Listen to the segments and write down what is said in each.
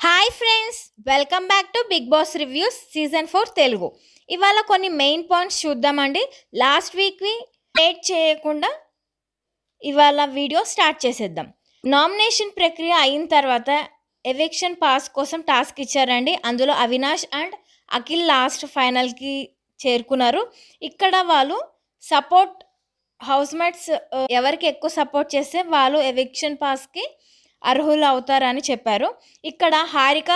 Hi friends, welcome back to Bigg Boss reviews season 4 Telugu. ఇవాళ కొన్ని main points చూద్దామండి. Last వీక్వి లేట్ చేయకుండా ఇవాళ వీడియో స్టార్ట్ చేసేద్దాం. నామినేషన్ ప్రక్రియ అయిన తర్వాత ఎవిక్షన్ పాస్ కోసం టాస్క్ ఇచ్చారండి. అందులో అవినాష్ అండ్ అఖిల్ లాస్ట్ ఫైనల్కి చేరుకున్నారు. ఇక్కడ వాళ్ళు సపోర్ట్ హౌస్మేట్స్ ఎవరికి ఎక్కువ సపోర్ట్ చేస్తే వాళ్ళు ఎవిక్షన్ పాస్కి అర్హులు అవుతారని చెప్పారు. ఇక్కడ హారిక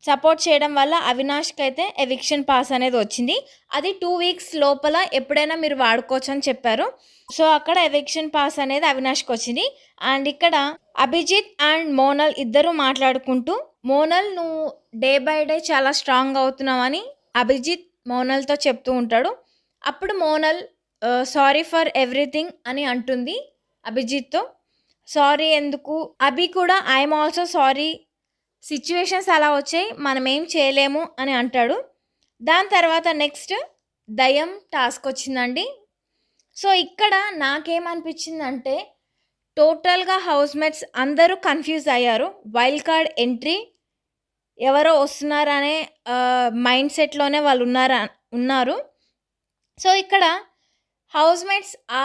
సపోర్ట్ చేయడం వల్ల అవినాష్కి అయితే ఎవిక్షన్ పాస్ అనేది వచ్చింది. అది 2 వీక్స్ లోపల ఎప్పుడైనా మీరు వాడుకోవచ్చు అని చెప్పారు. సో అక్కడ ఎవిక్షన్ పాస్ అనేది అవినాష్కి వచ్చింది. అండ్ ఇక్కడ అభిజిత్ అండ్ మోనల్ ఇద్దరు మాట్లాడుకుంటూ, మోనల్ నువ్వు డే బై డే చాలా స్ట్రాంగ్ అవుతున్నావని అభిజిత్ మోనల్తో చెప్తూ ఉంటాడు. అప్పుడు మోనల్ సారీ ఫర్ ఎవ్రీథింగ్ అని అంటుంది అభిజిత్తో. సారీ ఎందుకు, అభి కూడా ఐఎమ్ ఆల్సో సారీ, సిచ్యువేషన్స్ అలా వచ్చాయి, మనం ఏం చేయలేము అని అంటాడు. దాని తర్వాత నెక్స్ట్ దయ్యం టాస్క్ వచ్చిందండి. సో ఇక్కడ నాకేమనిపించిందంటే టోటల్గా హౌస్మేట్స్ అందరూ కన్ఫ్యూజ్ అయ్యారు. వైల్డ్ కార్డ్ ఎంట్రీ ఎవరో వస్తున్నారనే మైండ్ సెట్లోనే వాళ్ళు ఉన్నారు. సో ఇక్కడ హౌస్మేట్స్ ఆ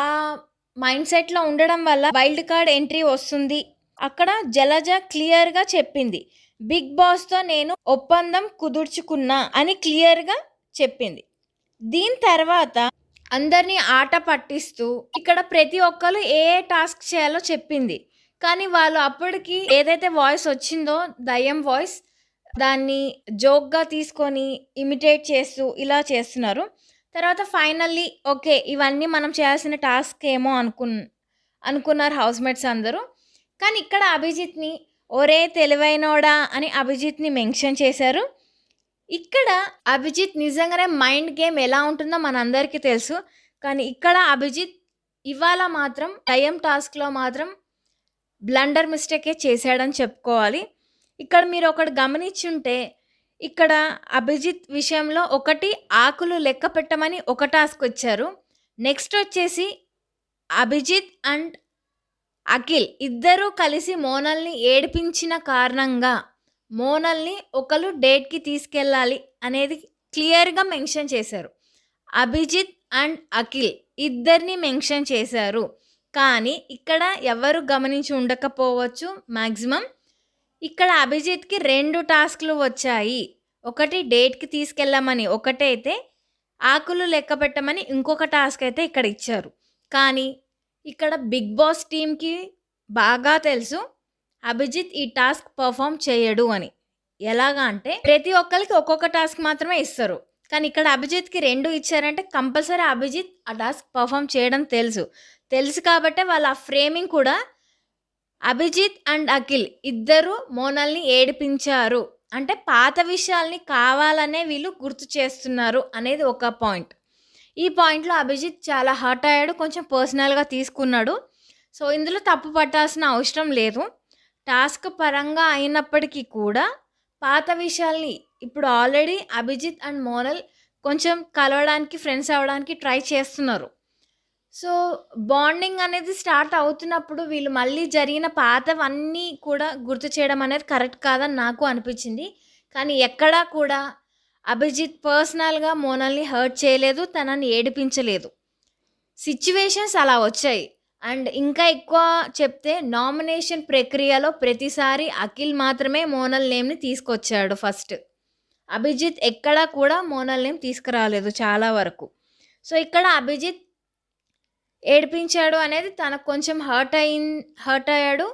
మైండ్ సెట్లో ఉండడం వల్ల వైల్డ్ కార్డ్ ఎంట్రీ వస్తుంది. అక్కడ జలజ క్లియర్గా చెప్పింది, బిగ్ బాస్తో నేను ఒప్పందం కుదుర్చుకున్నా అని క్లియర్గా చెప్పింది. దీని తర్వాత అందరినీ ఆట పట్టిస్తూ ఇక్కడ ప్రతి ఒక్కరు ఏ టాస్క్ చేయాలో చెప్పింది. కానీ వాళ్ళు అప్పటికి ఏదైతే వాయిస్ వచ్చిందో దయ్యం వాయిస్, దాన్ని జోక్గా తీసుకొని ఇమిటేట్ చేస్తూ ఇలా చేస్తున్నారు. తర్వాత ఫైనల్లీ ఓకే ఇవన్నీ మనం చేయాల్సిన టాస్క్ ఏమో అనుకున్నారు హౌస్మేట్స్ అందరూ. కానీ ఇక్కడ అభిజిత్ని ఒరే తెలివైనోడా అని అభిజిత్ని మెన్షన్ చేశారు. ఇక్కడ అభిజిత్ నిజంగానే మైండ్ గేమ్ ఎలా ఉంటుందో మనందరికీ తెలుసు. కానీ ఇక్కడ అభిజిత్ ఇవాళ మాత్రం దయ్యం టాస్క్లో మాత్రం బ్లండర్ మిస్టేకే చేశాడని చెప్పుకోవాలి. ఇక్కడ మీరు ఒకటి గమనించుంటే ఇక్కడ అభిజిత్ విషయంలో ఒకటి ఆకులు లెక్క పెట్టమని ఒక టాస్క్ వచ్చారు. నెక్స్ట్ వచ్చేసి అభిజిత్ అండ్ అఖిల్ ఇద్దరూ కలిసి మోనల్ని ఏడిపించిన కారణంగా మోనల్ని ఒకరు డేట్కి తీసుకెళ్ళాలి అనేది క్లియర్గా మెన్షన్ చేశారు. అభిజిత్ అండ్ అఖిల్ ఇద్దరిని మెన్షన్ చేశారు. కానీ ఇక్కడ ఎవరు గమనించి ఉండకపోవచ్చు మ్యాక్సిమం. ఇక్కడ అభిజిత్కి 2 టాస్క్లు వచ్చాయి. ఒకటి డేట్కి తీసుకెళ్ళమని ఒకటైతే, ఆకులు లెక్క పెట్టమని ఇంకొక టాస్క్ అయితే ఇక్కడ ఇచ్చారు. కానీ ఇక్కడ బిగ్ బాస్ టీమ్కి బాగా తెలుసు అభిజిత్ ఈ టాస్క్ పర్ఫామ్ చేయడు అని. ఎలాగా అంటే ప్రతి ఒక్కరికి ఒక్కొక్క టాస్క్ మాత్రమే ఇస్తారు. కానీ ఇక్కడ అభిజిత్కి 2 ఇచ్చారంటే కంపల్సరీ అభిజిత్ ఆ టాస్క్ పర్ఫామ్ చేయడం తెలుసు కాబట్టే వాళ్ళ ఆ ఫ్రేమింగ్ కూడా అభిజిత్ అండ్ అఖిల్ ఇద్దరు మోనల్ని ఏడిపించారు అంటే పాత విషయాల్ని కావాలనే వీళ్ళు గుర్తు చేస్తున్నారు అనేది ఒక పాయింట్. ఈ పాయింట్లో అభిజిత్ చాలా హర్ట్ అయ్యాడు, కొంచెం పర్సనల్గా తీసుకున్నాడు. సో ఇందులో తప్పు పట్టాల్సిన అవసరం లేదు. టాస్క్ పరంగా అయినప్పటికీ కూడా పాత విషయాల్ని ఇప్పుడు ఆల్రెడీ అభిజిత్ అండ్ మోనల్ కొంచెం కలవడానికి, ఫ్రెండ్స్ అవ్వడానికి ట్రై చేస్తున్నారు. సో బాండింగ్ అనేది స్టార్ట్ అవుతున్నప్పుడు వీళ్ళు మళ్ళీ జరిగిన పాతవన్నీ కూడా గుర్తు చేయడం అనేది కరెక్ట్ కాదని నాకు అనిపించింది. కానీ ఎక్కడా కూడా అభిజిత్ పర్సనల్గా మోనల్ని హర్ట్ చేయలేదు, తనని ఏడిపించలేదు. సిచ్యువేషన్స్ అలా వచ్చాయి. అండ్ ఇంకా ఎక్కువ చెప్తే నామినేషన్ ప్రక్రియలో ప్రతిసారి అఖిల్ మాత్రమే మోనల్ నేమ్ని తీసుకొచ్చాడు ఫస్ట్. అభిజిత్ ఎక్కడా కూడా మోనల్ నేమ్ తీసుకురాలేదు చాలా వరకు. సో ఇక్కడ అభిజిత్ ఏడిపించాడు అనేది తనకు కొంచెం హర్ట్ అయ్యాడు.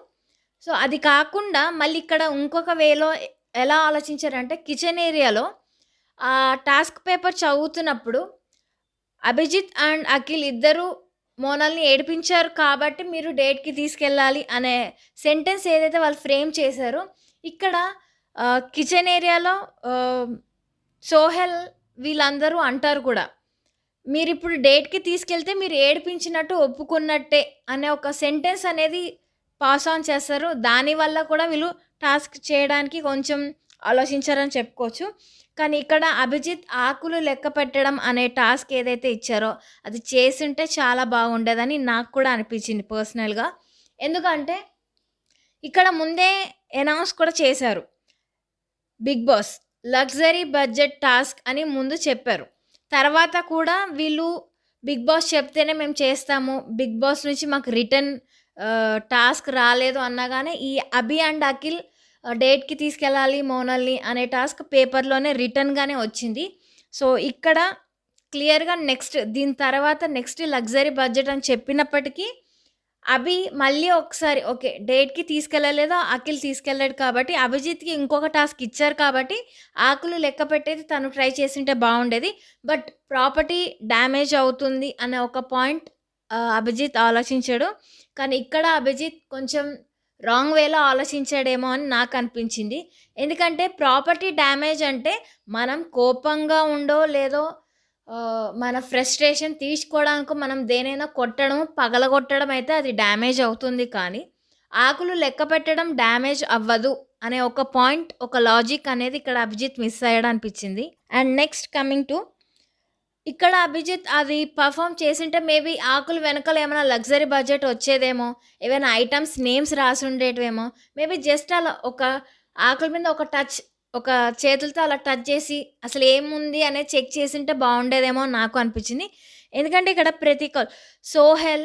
సో అది కాకుండా మళ్ళీ ఇక్కడ ఇంకొక వేలో ఎలా ఆలోచించారంటే కిచెన్ ఏరియాలో ఆ టాస్క్ పేపర్ చదువుతున్నప్పుడు అభిజిత్ అండ్ అఖిల్ ఇద్దరు మోనల్ని ఏడిపించారు కాబట్టి మీరు డేట్కి తీసుకెళ్ళాలి అనే సెంటెన్స్ ఏదైతే వాళ్ళు ఫ్రేమ్ చేశారో ఇక్కడ కిచెన్ ఏరియాలో సోహెల్ వీళ్ళందరూ అంటారు కూడా, మీరు ఇప్పుడు డేట్కి తీసుకెళ్తే మీరు ఏడిపించినట్టు ఒప్పుకున్నట్టే అనే ఒక సెంటెన్స్ అనేది పాస్ ఆన్ చేస్తారు. దానివల్ల కూడా వీళ్ళు టాస్క్ చేయడానికి కొంచెం ఆలోచించారని చెప్పుకోవచ్చు. కానీ ఇక్కడ అభిజిత్ ఆకులు లెక్క పెట్టడం అనే టాస్క్ ఏదైతే ఇచ్చారో అది చేస్తుంటే చాలా బాగుండేదని నాకు కూడా అనిపించింది పర్సనల్గా. ఎందుకంటే ఇక్కడ ముందే అనౌన్స్ కూడా చేశారు. Bigg Boss luxury budget task అని ముందు చెప్పారు. తర్వాత కూడా వీళ్ళు బిగ్ బాస్ చెప్తేనే మేము చేస్తాము. బిగ్ బాస్ నుంచి మాకు రిటర్న్ టాస్క్ రాలేదు అన్నగానే ఈ అభి అండ్ అఖిల్ డేట్‌కి తీసుకెళ్ళాలి మోనల్ని అనే టాస్క్ పేపర్‌లోనే రిటర్న్‌గానే వచ్చింది. సో, ఇక్కడ క్లియర్‌గా దీని తర్వాత నెక్స్ట్ లగ్జరీ బడ్జెట్ అని చెప్పినప్పటికీ అభి మళ్ళీ ఒకసారి ఓకే. డేట్‌కి తీసుకెళ్ళలేదు. అఖిల్ తీసుకెళ్ళాడు కాబట్టి అభిజిత్‌కి ఇంకొక టాస్క్ ఇచ్చారు కాబట్టి ఆకులు లెక్క పెట్టేది తను ట్రై చేసుంటే బావుండేది. బట్ ప్రాపర్టీ డ్యామేజ్ అవుతుంది అనే ఒక పాయింట్ అభిజిత్ ఆలోచించాడు. కానీ ఇక్కడ అభిజిత్ కొంచెం రాంగ్ వేలో ఆలోచించాడేమో అని నాకనిపించింది. ఎందుకంటే ప్రాపర్టీ డ్యామేజ్ అంటే మనం కోపంగా ఉండో లేదో మన ఫ్రస్ట్రేషన్ తీర్చుకోవడానికి మనం దేనైనా కొట్టడం, పగలగొట్టడం అయితే అది డ్యామేజ్ అవుతుంది కానీ, ఆకులు లెక్క పెట్టడం డ్యామేజ్ అవ్వదు అనే ఒక పాయింట్, ఒక లాజిక్ అనేది ఇక్కడ అభిజిత్ మిస్ అయ్యాడనిపించింది. అండ్ నెక్స్ట్ కమింగ్ టు ఇక్కడ అభిజిత్ అది పర్ఫార్మ్ చేసుంటే మేబీ ఆకులు వెనకాల ఏమైనా లగ్జరీ బడ్జెట్ వచ్చేదేమో, ఏవైనా ఐటమ్స్ నేమ్స్ రాసి ఉండేటివేమో, మేబీ జస్ట్ అలా ఒక ఆకుల మీద ఒక చేతులతో అలా టచ్ చేసి అసలు ఏముంది అనేది చెక్ చేసుంటే బాగుండేదేమో నాకు అనిపించింది. ఎందుకంటే ఇక్కడ ప్రతి సోహెల్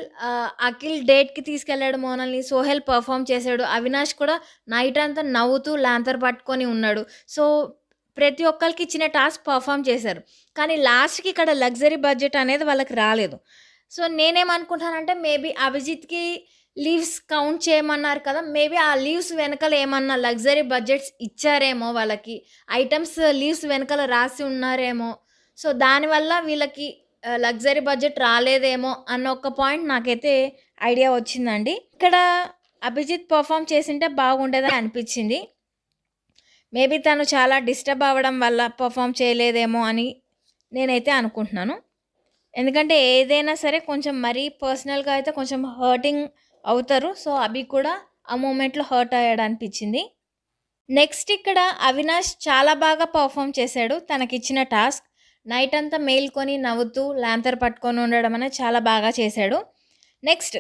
అఖిల్ డేట్‌కి తీసుకెళ్ళాడు మోనల్ని. సోహెల్ పర్ఫార్మ్ చేశాడు. అవినాష్ కూడా నైట్ అంతా నవ్వుతూ లాంతర్ పట్టుకొని ఉన్నాడు. సో, ప్రతి ఒక్కళ్ళకి ఇచ్చిన టాస్క్ పర్ఫార్మ్ చేశారు. కానీ లాస్ట్‌కి ఇక్కడ లగ్జరీ బడ్జెట్ అనేది వాళ్ళకి రాలేదు. సో, నేనేమనుకుంటున్నానంటే మేబీ అభిజిత్‌కి లీవ్స్ కౌంట్ చేయమన్నారు కదా! మేబీ ఆ లీవ్స్ వెనకాల ఏమన్నా లగ్జరీ బడ్జెట్స్ ఇచ్చారేమో వాళ్ళకి. ఐటెమ్స్ లీవ్స్ వెనకాల రాసి ఉన్నారేమో. సో, దానివల్ల వీళ్ళకి లగ్జరీ బడ్జెట్ రాలేదేమో అన్న ఒక పాయింట్ నాకైతే ఐడియా వచ్చిందండి. ఇక్కడ అభిజిత్ పర్ఫార్మ్ చేసుంటే బాగుండేదని అనిపించింది. మేబీ తను చాలా డిస్టర్బ్ అవ్వడం వల్ల పర్ఫార్మ్ చేయలేదేమో అని నేనైతే అనుకుంటున్నాను. ఎందుకంటే ఏదైనా సరే కొంచెం మరీ పర్సనల్‌గా అయితే కొంచెం హర్టింగ్ అవుతారు. సో, అభి కూడా ఆ మూమెంట్‌లో హర్ట్ అయ్యాడనిపించింది. నెక్స్ట్ ఇక్కడ అవినాష్ చాలా బాగా పర్ఫార్మ్ చేశాడు. తనకిచ్చిన టాస్క్ నైట్ అంతా మేల్కొని నవ్వుతూ లాంతర్ పట్టుకొని ఉండడం అనేది చాలా బాగా చేశాడు. నెక్స్ట్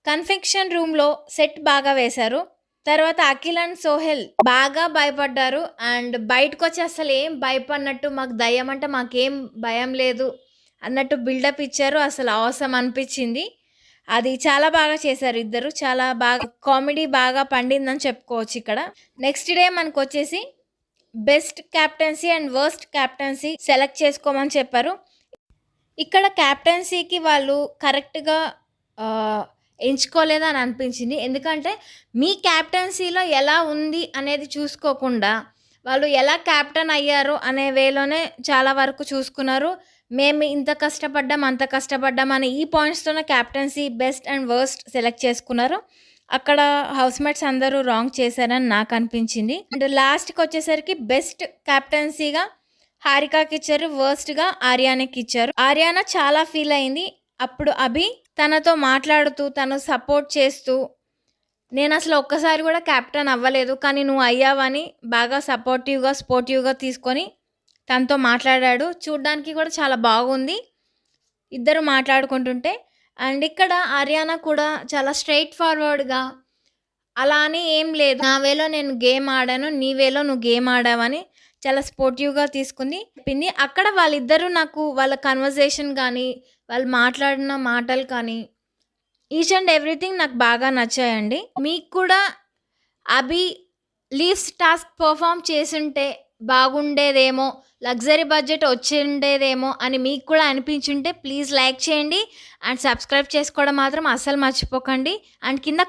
కన్ఫెక్షన్ రూమ్‌లో సెట్ బాగా వేశారు. తర్వాత అఖిల్ అండ్ సోహెల్ బాగా భయపడ్డారు. అండ్ బయటకొచ్చి అసలు ఏం భయపడినట్టు మాకు దయ్యం అంటే మాకేం భయం లేదు అన్నట్టు బిల్డప్ ఇచ్చారు. అసలు ఆసమ్ అనిపించింది. అది చాలా బాగా చేశారు ఇద్దరు. చాలా బాగా కామెడీ బాగా పండిందని చెప్పుకోవచ్చు ఇక్కడ. నెక్స్ట్ డే మనకొచ్చేసి best captaincy and worst captaincy select చేసుకోమని చెప్పారు. ఇక్కడ క్యాప్టెన్సీకి వాళ్ళు కరెక్ట్‌గా ఎంచుకోలేదని అనిపించింది. ఎందుకంటే మీ క్యాప్టెన్సీలో ఎలా ఉంది అనేది చూసుకోకుండా వాళ్ళు ఎలా క్యాప్టెన్ అయ్యారు అనే వేలోనే చాలా వరకు చూసుకున్నారు. మేము ఇంత కష్టపడ్డాం, అంత కష్టపడ్డాం అని ఈ పాయింట్స్‌తోనే captaincy best and worst select చేసుకున్నారు. అక్కడ హౌస్‌మేట్స్ అందరూ రాంగ్ చేశారని నాకు అనిపించింది. అండ్ లాస్ట్‌కి వచ్చేసరికి బెస్ట్ క్యాప్టెన్సీగా హారికకి ఇచ్చారు. వర్స్ట్‌గా ఆర్యానాకి ఇచ్చారు. ఆర్యానా చాలా ఫీల్ అయింది. అప్పుడు అభి తనతో మాట్లాడుతూ, తను సపోర్ట్ చేస్తూ, నేనసలు ఒక్కసారి కూడా క్యాప్టెన్ అవ్వలేదు. కానీ నువ్వు అయ్యావని బాగా సపోర్టివ్‌గా, స్పోర్టివ్‌గా తీసుకొని తనతో మాట్లాడాడు. చూడ్డానికి కూడా చాలా బాగుంది ఇద్దరు మాట్లాడుకుంటుంటే. అండ్ ఇక్కడ ఆర్యానా కూడా చాలా స్ట్రెయిట్ ఫార్వర్డ్‌గా అలా అని ఏం లేదు. నా వేలో నేను గేమ్ ఆడాను. నీ వేలో నువ్వు గేమ్ ఆడావని చాలా స్పోర్టివ్‌గా తీసుకుంది. చెప్పింది. అక్కడ వాళ్ళిద్దరూ నాకు వాళ్ళ కన్వర్జేషన్ గానీ, వాళ్ళు మాట్లాడిన మాటలు కానీ, ఈచ్ అండ్ ఎవ్రీథింగ్ నాకు బాగా నచ్చాయండి. మీకు కూడా అభి లీవ్స్ టాస్క్ పర్ఫార్మ్ చేసుంటే బాగుండేదేమో, లగ్జరీ బడ్జెట్ వచ్చిండేదేమో అని మీకు కూడా అనిపించుంటే ప్లీజ్ లైక్ చేయండి. అండ్ సబ్స్క్రైబ్ చేసుకోవడం మాత్రం అస్సలు మర్చిపోకండి. అండ్ కింద